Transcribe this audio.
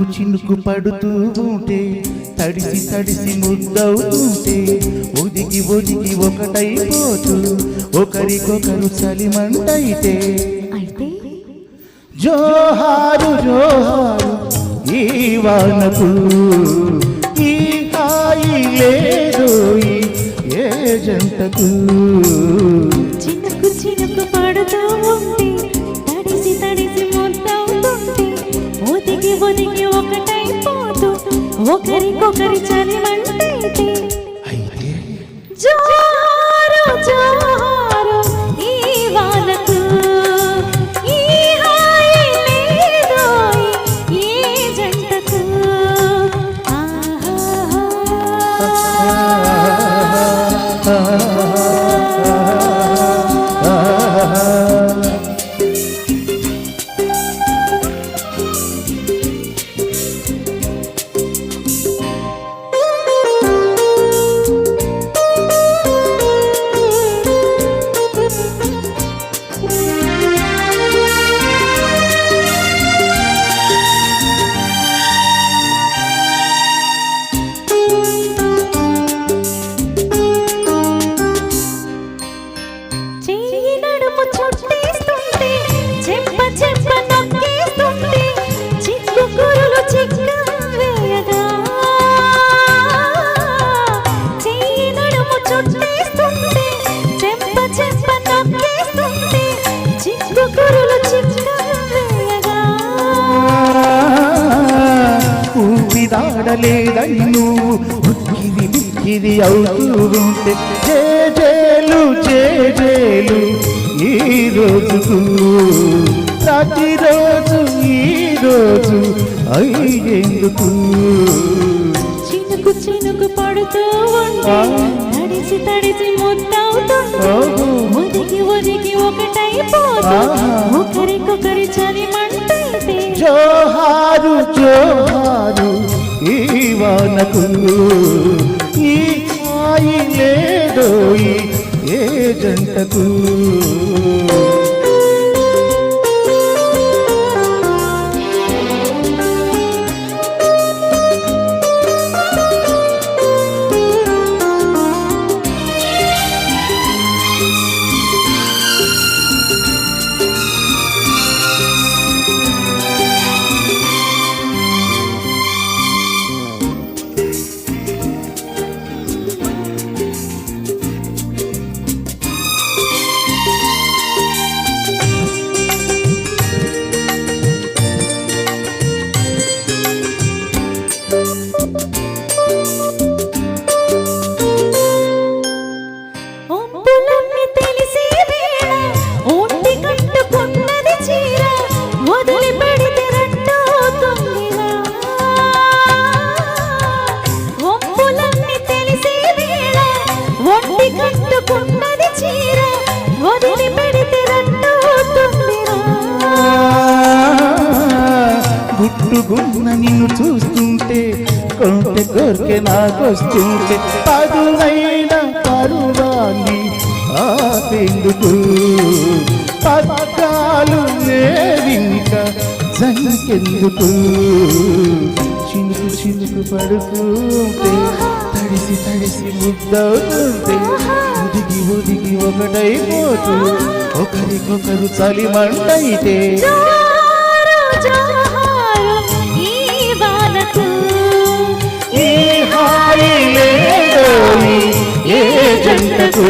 చినుకు చినుకు పడుతూ ఉంటే తడిసి తడిసి ముద్దవుతుంటే ఒదిగి ఒదిగి ఒకటైపోతూ ఒకరికొకరు చలిమంటైతే జోహారు జోహారు ఈ వానకు ఈ హాయి లేదు ఏ జంటకు చినుకు చినుకు పడుతూ ఉంటే తడిసి తడిసి ముద్దవుతుంటే ఒదిగి ఒదిగి ఒకటైపోతూ ఒకరికొకరి చలిమంటైతే జోహారు జోహారు ఈ వానకు ఈ హాయి లేదు ఏ జంటకు ఊపిరాడలేదని నువ్వు ఉక్కిరి బిక్కిరి అవుతూ ఉంటే జేజేలు జేజేలు ఈ రోజుకు ప్రతిరోజు ఈ రోజు అయ్యేందుకు చినుకు చినుకు పడుతూ ఉంటే తడిసి తడిసి ముద్దవుతుంటే ఒదిగి ఒదిగి ఒకటైపోతూ ఒకరికొకరి చలిమంటైతే జోహారు జోహారు ఈ వానకు ఈ హాయి లేదో ఏ జంటకు గుట్టుగున్న నిన్ను చూస్తుంటే కొంటె కోరికే నాకొస్తుంటే పదునైన పరువాన్ని ఆపేందుకు పథకాలు నేవింక జంకెందుకు చినుకు చినుకు పడుతుంటే తడిసి తడిసి ముద్దవుతుంటే ఒదిగి ఒదిగి ఒకటైపోతూ ఒకరికొకరు చలిమంటైతే ఈ హాయి లేదు ఏ జంటకు